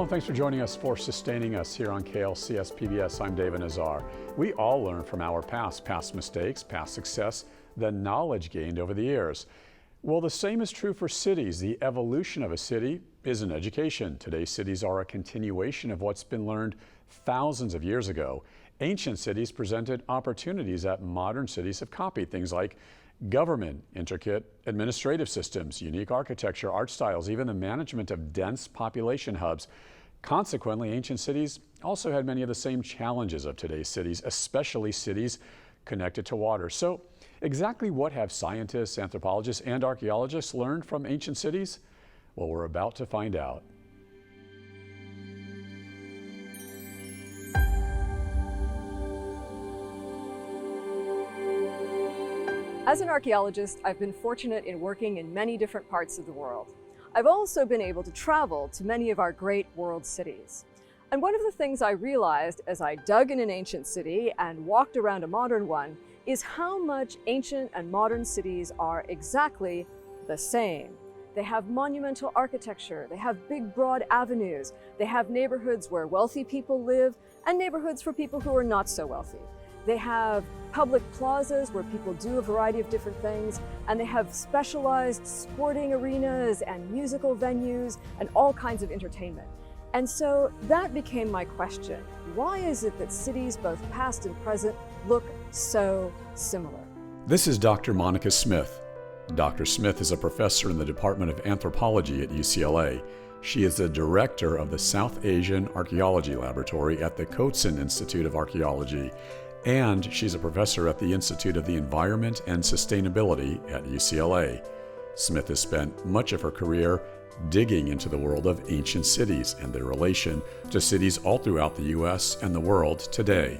and thanks for joining us for Sustaining Us here on KLCS PBS. I'm David Nazar. We all learn from our past mistakes, past success, the knowledge gained over the years. Well, the same is true for cities. The evolution of a city is an education. Today's cities are a continuation of what's been learned thousands of years ago. Ancient cities presented opportunities that modern cities have copied, things like government, intricate administrative systems, unique architecture, art styles, even the management of dense population hubs. Consequently, ancient cities also had many of the same challenges of today's cities, especially cities connected to water. So exactly what have scientists, anthropologists, and archaeologists learned from ancient cities? Well, we're about to find out. As an archaeologist, I've been fortunate in working in many different parts of the world. I've also been able to travel to many of our great world cities. And one of the things I realized as I dug in an ancient city and walked around a modern one is how much ancient and modern cities are exactly the same. They have monumental architecture, they have big broad avenues, they have neighborhoods where wealthy people live and neighborhoods for people who are not so wealthy. They have public plazas where people do a variety of different things, and they have specialized sporting arenas and musical venues and all kinds of entertainment. And so that became my question. Why is it that cities, both past and present, look so similar? This is Dr. Monica Smith. Dr. Smith is a professor in the Department of Anthropology at UCLA. She is the director of the South Asian Archaeology Laboratory at the Kotsin Institute of Archaeology, and she's a professor at the Institute of the Environment and Sustainability at UCLA. Smith has spent much of her career digging into the world of ancient cities and their relation to cities all throughout the U.S. and the world today.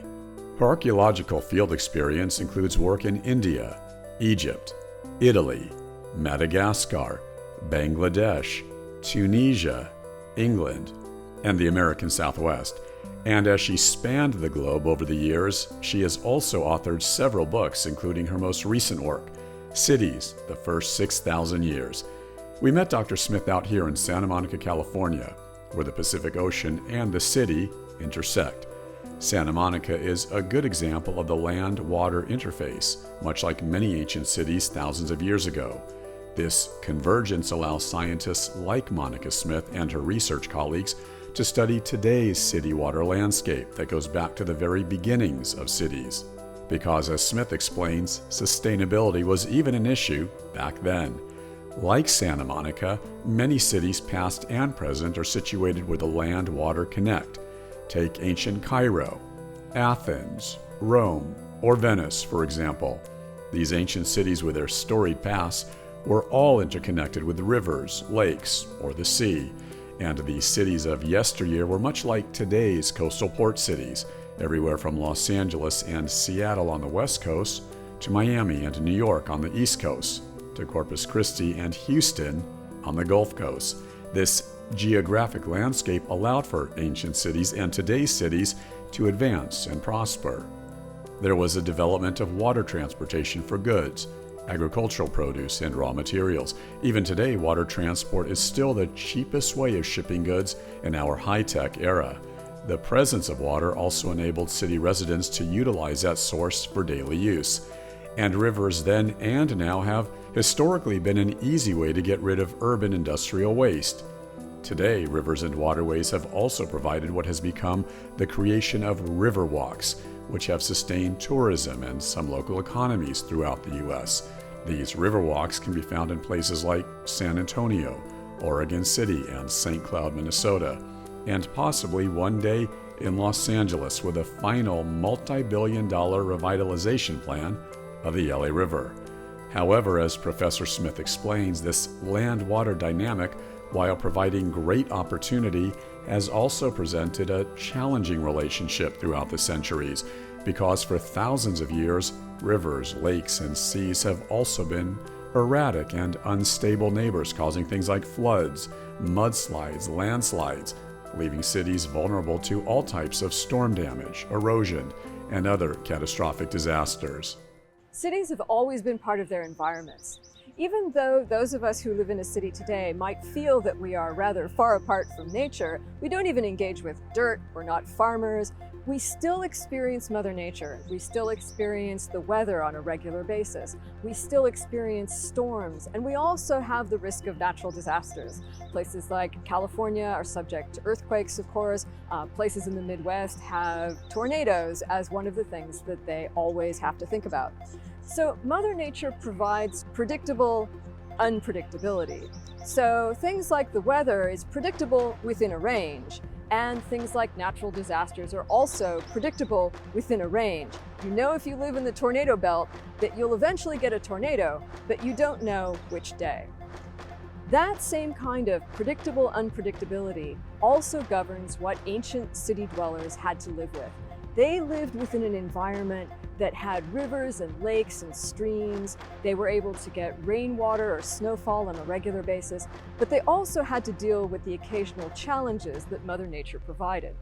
Her archaeological field experience includes work in India, Egypt, Italy, Madagascar, Bangladesh, Tunisia, England, and the American Southwest. And as she spanned the globe over the years, she has also authored several books, including her most recent work, Cities, the First 6,000 Years. We met Dr. Smith out here in Santa Monica, California, where the Pacific Ocean and the city intersect. Santa Monica is a good example of the land-water interface, much like many ancient cities thousands of years ago. This convergence allows scientists like Monica Smith and her research colleagues to study today's city water landscape that goes back to the very beginnings of cities. Because, as Smith explains, sustainability was even an issue back then. Like Santa Monica, many cities past and present are situated where the land-water connect. Take ancient Cairo, Athens, Rome, or Venice, for example. These ancient cities with their storied past were all interconnected with rivers, lakes, or the sea. And these cities of yesteryear were much like today's coastal port cities, everywhere from Los Angeles and Seattle on the West Coast to Miami and New York on the East Coast, to Corpus Christi and Houston on the Gulf Coast. This geographic landscape allowed for ancient cities and today's cities to advance and prosper. There was a development of water transportation for goods, agricultural produce, and raw materials. Even today, water transport is still the cheapest way of shipping goods in our high-tech era. The presence of water also enabled city residents to utilize that source for daily use. And rivers then and now have historically been an easy way to get rid of urban industrial waste. Today, rivers and waterways have also provided what has become the creation of river walks, which have sustained tourism and some local economies throughout the U.S. These river walks can be found in places like San Antonio, Oregon City, and St. Cloud, Minnesota, and possibly one day in Los Angeles with a final multi-billion-dollar revitalization plan of the LA River. However, as Professor Smith explains, this land-water dynamic, while providing great opportunity, has also presented a challenging relationship throughout the centuries, because for thousands of years, rivers, lakes, and seas have also been erratic and unstable neighbors, causing things like floods, mudslides, landslides, leaving cities vulnerable to all types of storm damage, erosion, and other catastrophic disasters. Cities have always been part of their environments. Even though those of us who live in a city today might feel that we are rather far apart from nature, we don't even engage with dirt, we're not farmers, we still experience Mother Nature. We still experience the weather on a regular basis. We still experience storms, and we also have the risk of natural disasters. Places like California are subject to earthquakes, of course. Places in the Midwest have tornadoes as one of the things that they always have to think about. So Mother Nature provides predictable unpredictability. So things like the weather is predictable within a range, and things like natural disasters are also predictable within a range. You know, if you live in the tornado belt, that you'll eventually get a tornado, but you don't know which day. That same kind of predictable unpredictability also governs what ancient city dwellers had to live with. They lived within an environment that had rivers and lakes and streams. They were able to get rainwater or snowfall on a regular basis, but they also had to deal with the occasional challenges that Mother Nature provided.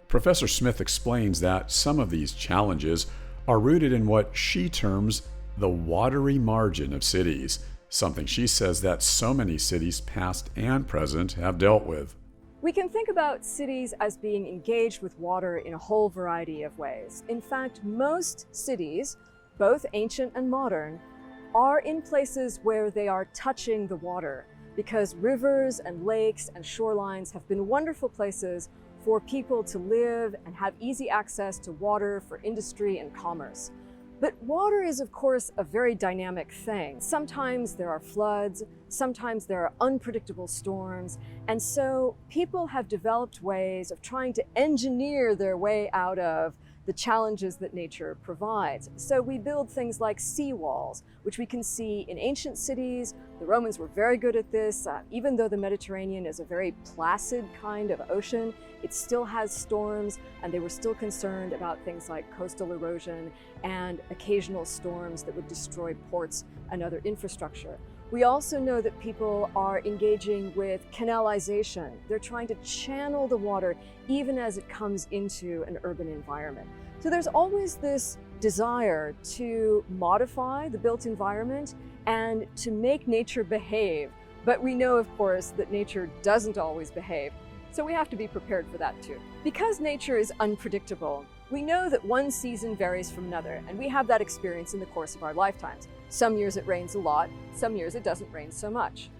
Professor Smith explains that some of these challenges are rooted in what she terms the watery margin of cities, something she says that so many cities, past and present, have dealt with. We can think about cities as being engaged with water in a whole variety of ways. In fact, most cities, both ancient and modern, are in places where they are touching the water, because rivers and lakes and shorelines have been wonderful places for people to live and have easy access to water for industry and commerce. But water is, of course, a very dynamic thing. Sometimes there are floods, sometimes there are unpredictable storms, and so people have developed ways of trying to engineer their way out of the challenges that nature provides. So we build things like seawalls, which we can see in ancient cities. The Romans were very good at this. Even though the Mediterranean is a very placid kind of ocean, it still has storms, and they were still concerned about things like coastal erosion and occasional storms that would destroy ports and other infrastructure. We also know that people are engaging with canalization. They're trying to channel the water even as it comes into an urban environment. So there's always this desire to modify the built environment and to make nature behave. But we know, of course, that nature doesn't always behave. So we have to be prepared for that too. Because nature is unpredictable, we know that one season varies from another, and we have that experience in the course of our lifetimes. Some years it rains a lot, some years it doesn't rain so much.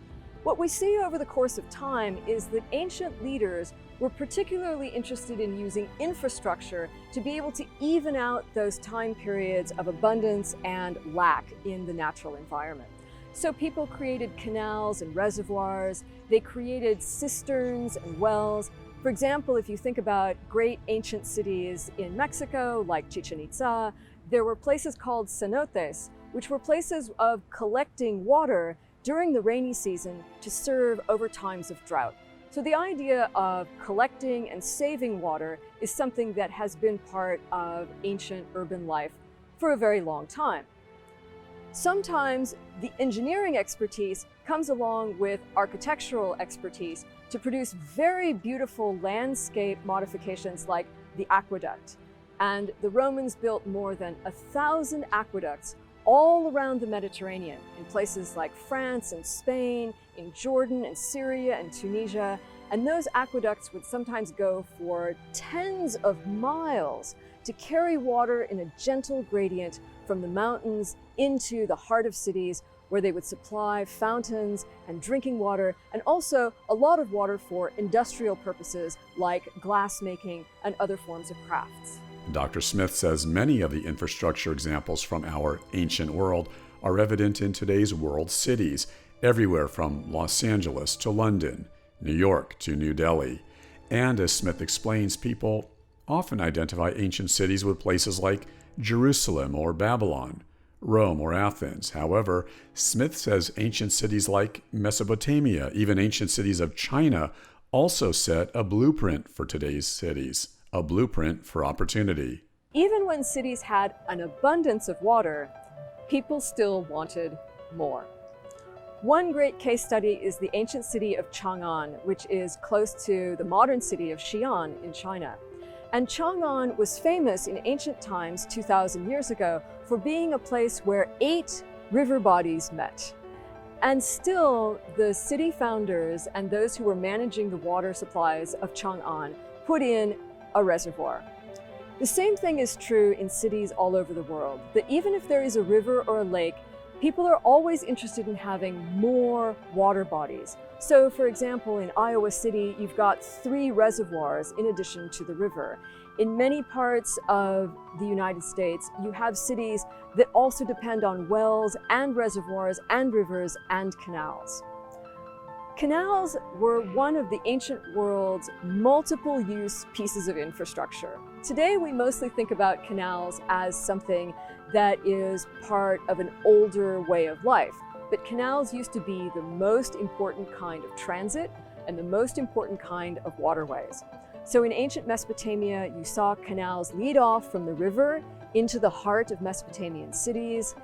What we see over the course of time is that ancient leaders were particularly interested in using infrastructure to be able to even out those time periods of abundance and lack in the natural environment. So people created canals and reservoirs, they created cisterns and wells. For example, if you think about great ancient cities in Mexico, like Chichen Itza, there were places called cenotes, which were places of collecting water during the rainy season to serve over times of drought. So the idea of collecting and saving water is something that has been part of ancient urban life for a very long time. Sometimes the engineering expertise comes along with architectural expertise to produce very beautiful landscape modifications like the aqueduct. And the Romans built more than 1,000 aqueducts all around the Mediterranean, in places like France and Spain, in Jordan and Syria and Tunisia. And those aqueducts would sometimes go for tens of miles to carry water in a gentle gradient from the mountains into the heart of cities, where they would supply fountains and drinking water, and also a lot of water for industrial purposes like glass making and other forms of crafts. Dr. Smith says many of the infrastructure examples from our ancient world are evident in today's world cities, everywhere from Los Angeles to London, New York to New Delhi. And as Smith explains, people often identify ancient cities with places like Jerusalem or Babylon, Rome or Athens. However, Smith says ancient cities like Mesopotamia, even ancient cities of China, also set a blueprint for today's cities, a blueprint for opportunity. Even when cities had an abundance of water, people still wanted more. One great case study is the ancient city of Chang'an, which is close to the modern city of Xi'an in China. And Chang'an was famous in ancient times, 2,000 years ago, for being a place where 8 river bodies met. And still, the city founders and those who were managing the water supplies of Chang'an put in a reservoir. The same thing is true in cities all over the world, that even if there is a river or a lake, people are always interested in having more water bodies. So for example, in Iowa City, you've got 3 reservoirs in addition to the river. In many parts of the United States, you have cities that also depend on wells and reservoirs and rivers and canals. Canals were one of the ancient world's multiple-use pieces of infrastructure. Today, we mostly think about canals as something that is part of an older way of life. But canals used to be the most important kind of transit and the most important kind of waterways. So in ancient Mesopotamia, you saw canals lead off from the river into the heart of Mesopotamian cities.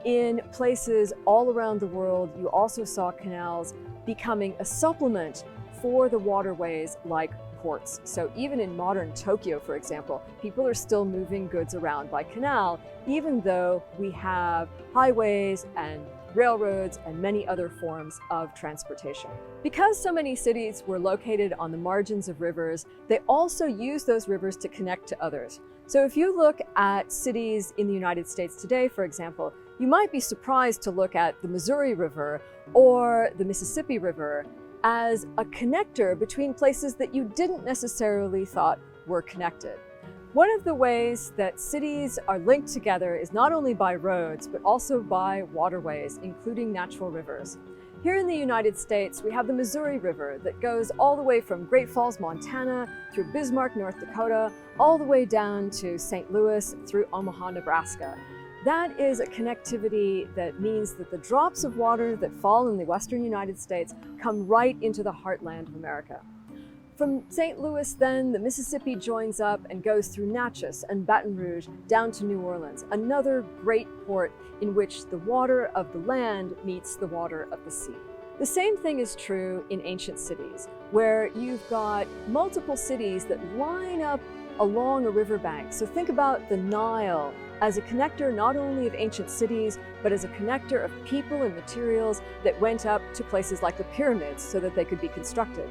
In places all around the world, you also saw canals becoming a supplement for the waterways like ports. So even in modern Tokyo, for example, people are still moving goods around by canal, even though we have highways and railroads and many other forms of transportation. Because so many cities were located on the margins of rivers, they also used those rivers to connect to others. So if you look at cities in the United States today, for example, you might be surprised to look at the Missouri River or the Mississippi River as a connector between places that you didn't necessarily thought were connected. One of the ways that cities are linked together is not only by roads, but also by waterways, including natural rivers. Here in the United States, we have the Missouri River that goes all the way from Great Falls, Montana, through Bismarck, North Dakota, all the way down to St. Louis, through Omaha, Nebraska. That is a connectivity that means that the drops of water that fall in the western United States come right into the heartland of America. From St. Louis, then, the Mississippi joins up and goes through Natchez and Baton Rouge down to New Orleans, another great port in which the water of the land meets the water of the sea. The same thing is true in ancient cities, where you've got multiple cities that line up along a riverbank. So think about the Nile as a connector not only of ancient cities, but as a connector of people and materials that went up to places like the pyramids so that they could be constructed.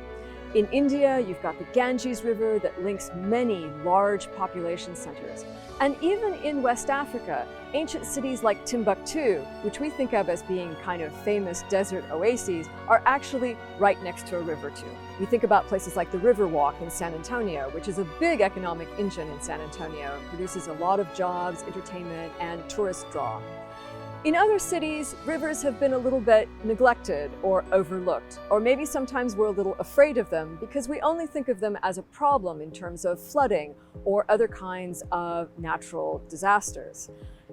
In India, you've got the Ganges River that links many large population centers. And even in West Africa, ancient cities like Timbuktu, which we think of as being kind of famous desert oases, are actually right next to a river too. We think about places like the Riverwalk in San Antonio, which is a big economic engine in San Antonio. It produces a lot of jobs, entertainment, and tourist draw. In other cities, rivers have been a little bit neglected or overlooked, or maybe sometimes we're a little afraid of them because we only think of them as a problem in terms of flooding or other kinds of natural disasters.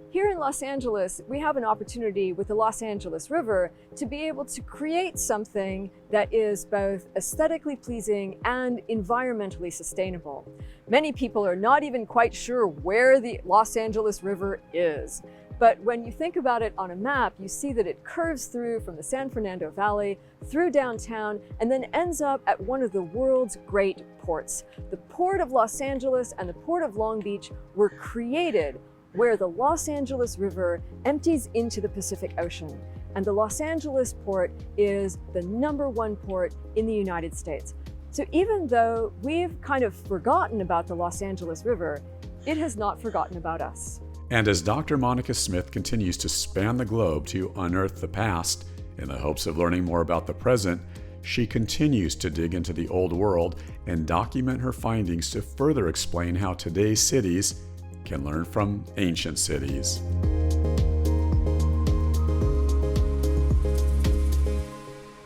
Here in Los Angeles, we have an opportunity with the Los Angeles River to be able to create something that is both aesthetically pleasing and environmentally sustainable. Many people are not even quite sure where the Los Angeles River is. But when you think about it on a map, you see that it curves through from the San Fernando Valley, through downtown, and then ends up at one of the world's great ports. The Port of Los Angeles and the Port of Long Beach were created where the Los Angeles River empties into the Pacific Ocean. And the Los Angeles port is the #1 port in the United States. So even though we've kind of forgotten about the Los Angeles River, it has not forgotten about us. And as Dr. Monica Smith continues to span the globe to unearth the past in the hopes of learning more about the present, she continues to dig into the old world and document her findings to further explain how today's cities can learn from ancient cities.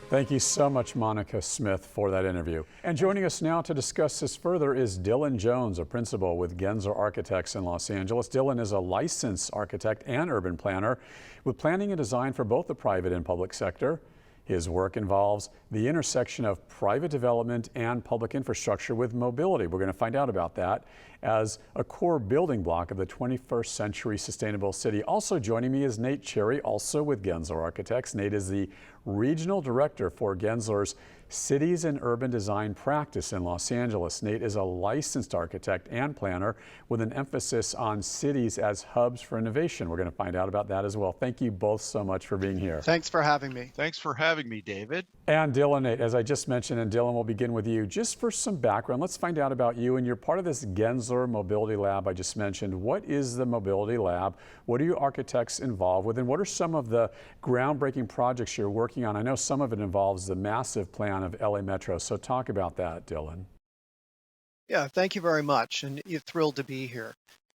Thank you so much, Monica Smith, for that interview. And joining us now to discuss this further is Dylan Jones, a principal with Gensler Architects in Los Angeles. Dylan is a licensed architect and urban planner with planning and design for both the private and public sector. His work involves the intersection of private development and public infrastructure with mobility. We're going to find out about that as a core building block of the 21st century sustainable city. Also joining me is Nate Cherry, also with Gensler Architects. Nate is the regional director for Gensler's Cities and Urban Design Practice in Los Angeles. Nate is a licensed architect and planner with an emphasis on cities as hubs for innovation. We're going to find out about that as well. Thank you both so much for being here. Thanks for having me. Thanks for having me, David. And Dylan, Nate, as I just mentioned, and Dylan, we'll begin with you. Just for some background, let's find out about you. And you're part of this Gensler Mobility Lab I just mentioned. What is the Mobility Lab? What are you architects involved with? And what are some of the groundbreaking projects you're working on? I know some of it involves the massive plan of LA Metro. So talk about that, Dylan. Yeah, thank you very much. And you're thrilled to be here.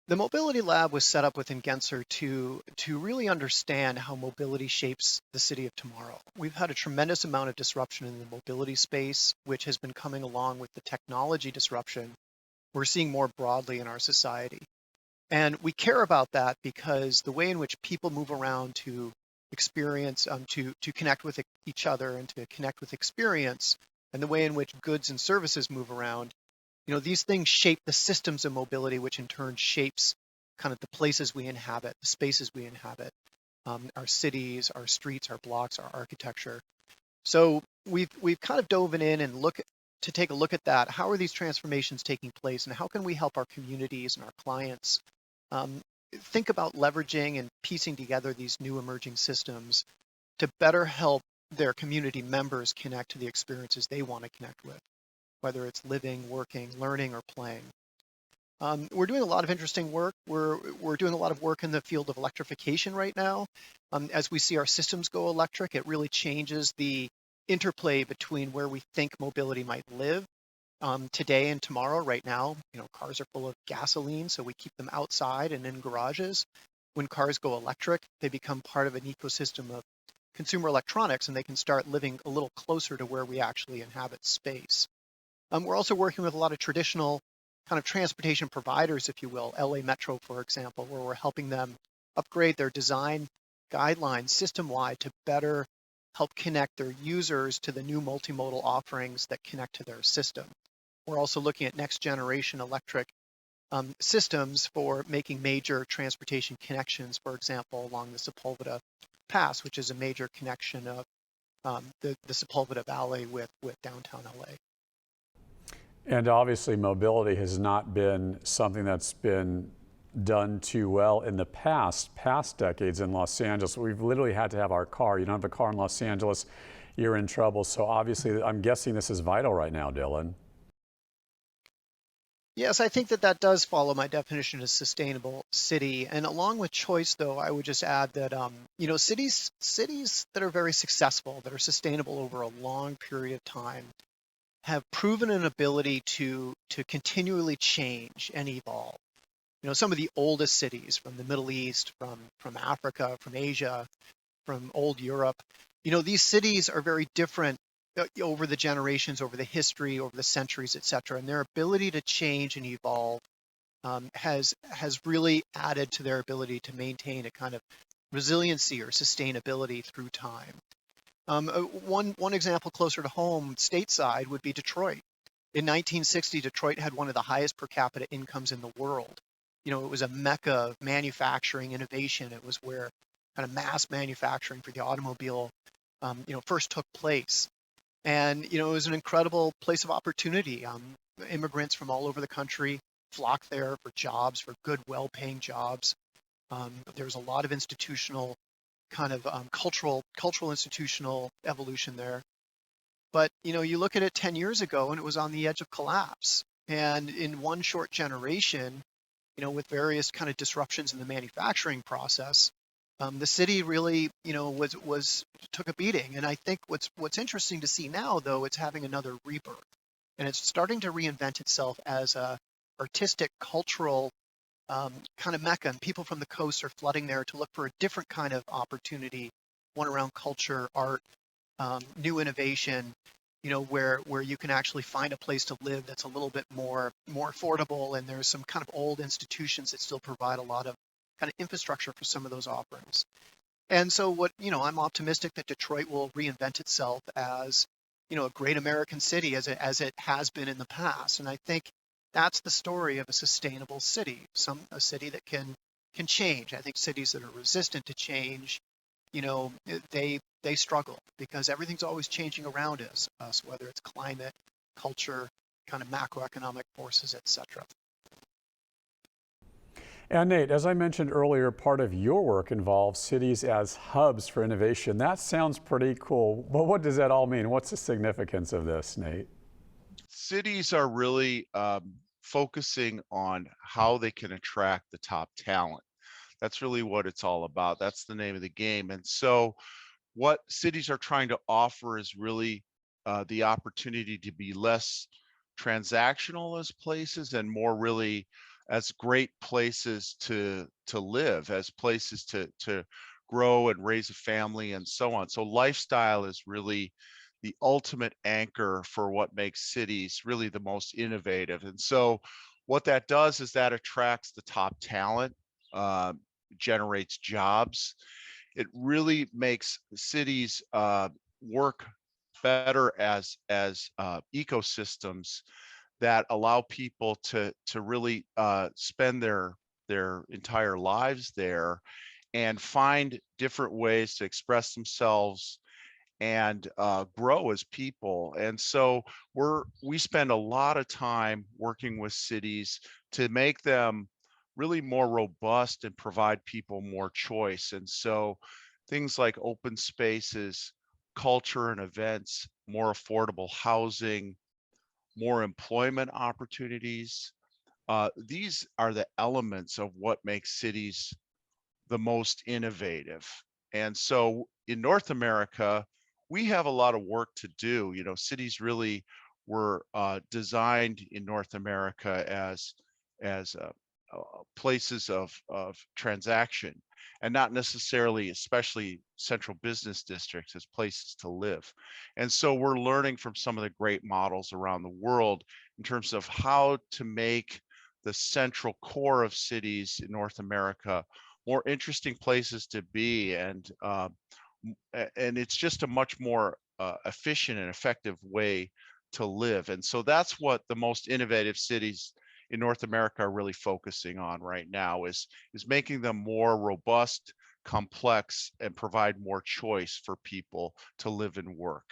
The Mobility Lab was set up within Gensler to really understand how mobility shapes the city of tomorrow. We've had a tremendous amount of disruption in the mobility space, which has been coming along with the technology disruption we're seeing more broadly in our society. And we care about that because the way in which people move around to experience, to connect with each other and to connect with experience, and the way in which goods and services move around, these things shape the systems of mobility, which in turn shapes kind of the places we inhabit, the spaces we inhabit, our cities, our streets, our blocks, our architecture. So we've kind of dove in and take a look at that. How are these transformations taking place, and how can we help our communities and our clients think about leveraging and piecing together these new emerging systems to better help their community members connect to the experiences they want to connect with, whether it's living, working, learning, or playing. We're doing a lot of interesting work. We're doing a lot of work in the field of electrification right now. As we see our systems go electric, it really changes the interplay between where we think mobility might live today and tomorrow. Right now, cars are full of gasoline, so we keep them outside and in garages. When cars go electric, they become part of an ecosystem of consumer electronics, and they can start living a little closer to where we actually inhabit space. We're also working with a lot of traditional kind of transportation providers, if you will, LA Metro, for example, where we're helping them upgrade their design guidelines system-wide to better help connect their users to the new multimodal offerings that connect to their system. We're also looking at next generation electric systems for making major transportation connections, for example, along the Sepulveda Pass, which is a major connection of the Sepulveda Valley with downtown LA. And obviously mobility has not been something that's been done too well in the past decades in Los Angeles. We've literally had to have our car. You don't have a car in Los Angeles, you're in trouble. So obviously I'm guessing this is vital right now, Dylan. Yes, I think that does follow my definition of sustainable city. And along with choice, though, I would just add that, cities that are very successful, that are sustainable over a long period of time, have proven an ability to continually change and evolve. Some of the oldest cities from the Middle East, from Africa, from Asia, from old Europe, these cities are very different over the generations, over the history, over the centuries, et cetera. And their ability to change and evolve has really added to their ability to maintain a kind of resiliency or sustainability through time. One example closer to home, stateside, would be Detroit. In 1960, Detroit had one of the highest per capita incomes in the world. It was a mecca of manufacturing innovation. It was where kind of mass manufacturing for the automobile, first took place. And, it was an incredible place of opportunity. Immigrants from all over the country flocked there for jobs, for good, well-paying jobs. There's a lot of institutional kind of cultural institutional evolution there. But, you look at it 10 years ago and it was on the edge of collapse. And in one short generation, with various kind of disruptions in the manufacturing process, the city really, took a beating. And I think what's interesting to see now, though, it's having another rebirth, and it's starting to reinvent itself as a artistic, cultural kind of mecca. And people from the coast are flooding there to look for a different kind of opportunity, one around culture, art, new innovation. Where you can actually find a place to live that's a little bit more affordable, and there's some kind of old institutions that still provide a lot of kind of infrastructure for some of those offerings. And so I'm optimistic that Detroit will reinvent itself as, a great American city as it has been in the past. And I think that's the story of a sustainable city, a city that can change. I think cities that are resistant to change, they they struggle because everything's always changing around us, whether it's climate, culture, kind of macroeconomic forces, etc. And Nate, as I mentioned earlier, part of your work involves cities as hubs for innovation. That sounds pretty cool, but what does that all mean? What's the significance of this, Nate? Cities are really focusing on how they can attract the top talent. That's really what it's all about. That's the name of the game. And so what cities are trying to offer is really the opportunity to be less transactional as places and more really as great places to live, as places to grow and raise a family and so on. So lifestyle is really the ultimate anchor for what makes cities really the most innovative. And so what that does is that attracts the top talent, uh, generates jobs. It really makes cities work better as ecosystems that allow people to really spend their entire lives there and find different ways to express themselves and grow as people. And so we spend a lot of time working with cities to make them really more robust and provide people more choice. And so things like open spaces, culture and events, more affordable housing, more employment opportunities. These are the elements of what makes cities the most innovative. And so in North America, we have a lot of work to do. You know, cities really were designed in North America as places of transaction and not necessarily, especially central business districts, as places to live. And so we're learning from some of the great models around the world in terms of how to make the central core of cities in North America more interesting places to be, and it's just a much more efficient and effective way to live. And so that's what the most innovative cities in North America are really focusing on right now is making them more robust, complex, and provide more choice for people to live and work.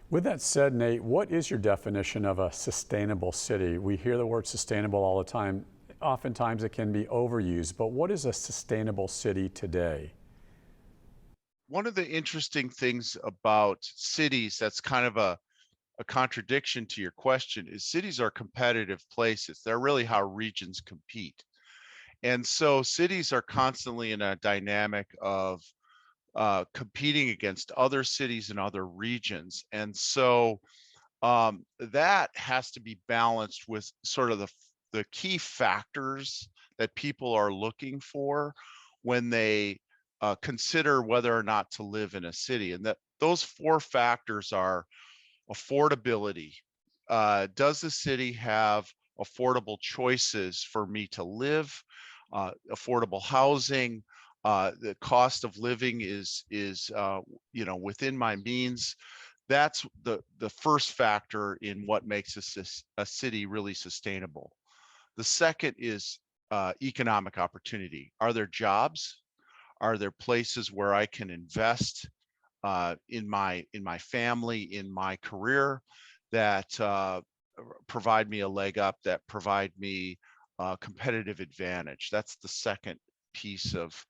With that said, Nate, what is your definition of a sustainable city? We hear the word sustainable all the time. Oftentimes it can be overused, but what is a sustainable city today? One of the interesting things about cities that's kind of a contradiction to your question is cities are competitive places. They're really how regions compete. And so cities are constantly in a dynamic of competing against other cities and other regions. And so that has to be balanced with sort of the key factors that people are looking for when they consider whether or not to live in a city. And that those four factors are affordability. Does the city have affordable choices for me to live? Affordable housing. The cost of living is within my means. That's the first factor in what makes a city really sustainable. The second is economic opportunity. Are there jobs? Are there places where I can invest in my family, in my career, that provide me a leg up, that provide me a competitive advantage? That's the second piece of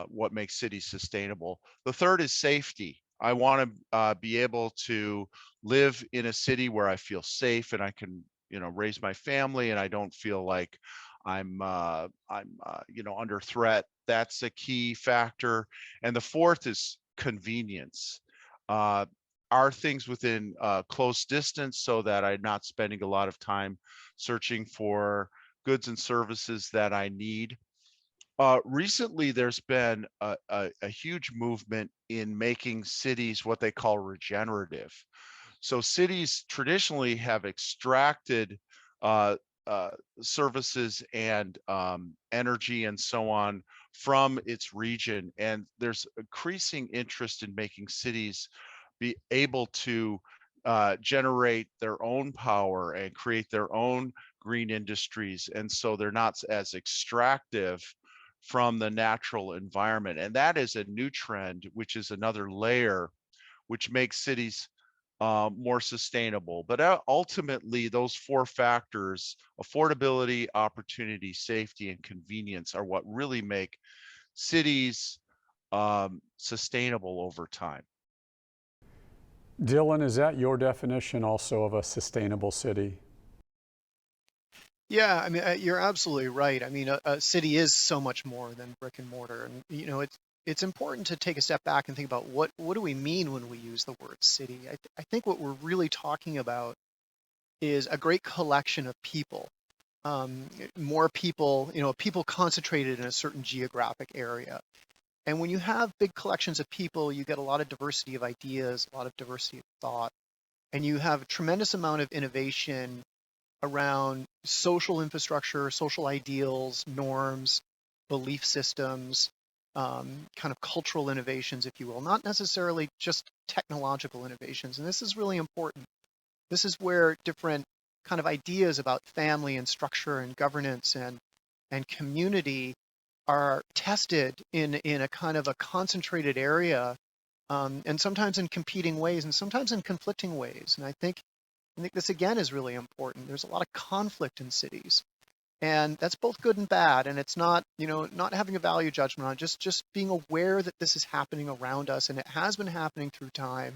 what makes cities sustainable. The third is safety. I want to be able to live in a city where I feel safe and I can, raise my family and I don't feel like I'm under threat. That's a key factor. And the fourth is convenience. Uh, are things within close distance so that I'm not spending a lot of time searching for goods and services that I need? Recently, there's been a huge movement in making cities what they call regenerative. So cities traditionally have extracted uh, services and energy and so on from its region. And there's increasing interest in making cities be able to generate their own power and create their own green industries. And so they're not as extractive from the natural environment. And that is a new trend, which is another layer, which makes cities more sustainable. But ultimately, those four factors, affordability, opportunity, safety, and convenience, are what really make cities sustainable over time. Dylan, is that your definition also of a sustainable city? Yeah, I mean, you're absolutely right. I mean, a city is so much more than brick and mortar, and it's important to take a step back and think about what do we mean when we use the word city. I think what we're really talking about is a great collection of people, more people, people concentrated in a certain geographic area. And when you have big collections of people, you get a lot of diversity of ideas, a lot of diversity of thought, and you have a tremendous amount of innovation around social infrastructure, social ideals, norms, belief systems, kind of cultural innovations, if you will, not necessarily just technological innovations. And this is really important. This is where different kind of ideas about family and structure and governance and community are tested in a kind of a concentrated area, and sometimes in competing ways and sometimes in conflicting ways. And I think this again is really important. There's a lot of conflict in cities, and that's both good and bad. And it's not, not having a value judgment on it, just being aware that this is happening around us, and it has been happening through time,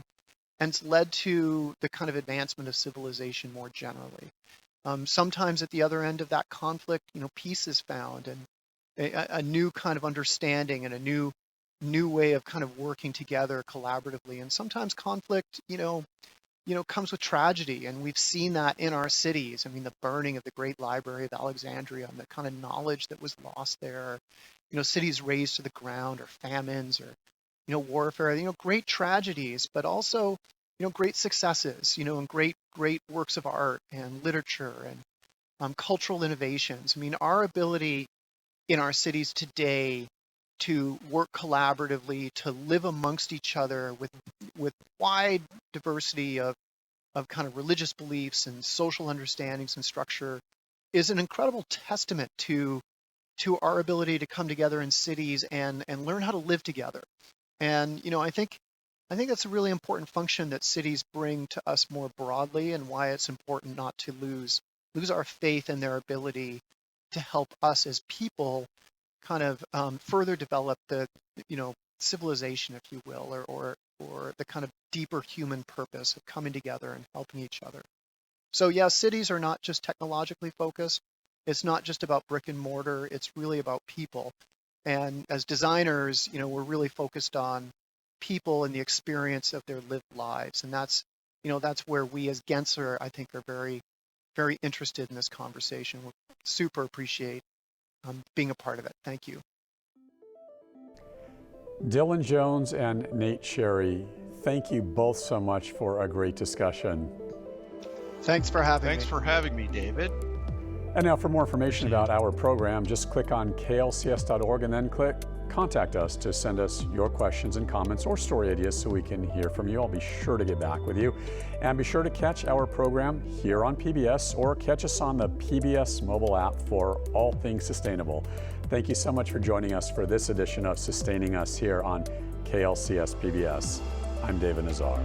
and it's led to the kind of advancement of civilization more generally. Sometimes at the other end of that conflict, peace is found, and a new kind of understanding and a new way of kind of working together collaboratively. And sometimes conflict, comes with tragedy, and we've seen that in our cities. I mean, the burning of the Great Library of Alexandria and the kind of knowledge that was lost there, cities razed to the ground, or famines, or, warfare, great tragedies, but also, great successes, and great works of art and literature and cultural innovations. I mean, our ability in our cities today to work collaboratively, to live amongst each other with wide diversity of kind of religious beliefs and social understandings and structure, is an incredible testament to our ability to come together in cities and learn how to live together. And I think that's a really important function that cities bring to us more broadly, and why it's important not to lose our faith in their ability to help us as people kind of further develop the civilization, if you will, or the kind of deeper human purpose of coming together and helping each other. So yeah, cities are not just technologically focused. It's not just about brick and mortar. It's really about people. And as designers, we're really focused on people and the experience of their lived lives. And that's where we as Gensler, I think, are very, very interested in this conversation. We super appreciate being a part of it. Thank you. Dylan Jones and Nate Sherry, thank you both so much for a great discussion. Thanks for having me. Thanks for having me, David. And now for more information about our program, just click on klcs.org and then click Contact Us to send us your questions and comments or story ideas so we can hear from you. I'll be sure to get back with you. And be sure to catch our program here on PBS, or catch us on the PBS mobile app for all things sustainable. Thank you so much for joining us for this edition of Sustaining Us here on KLCS PBS. I'm David Nazar.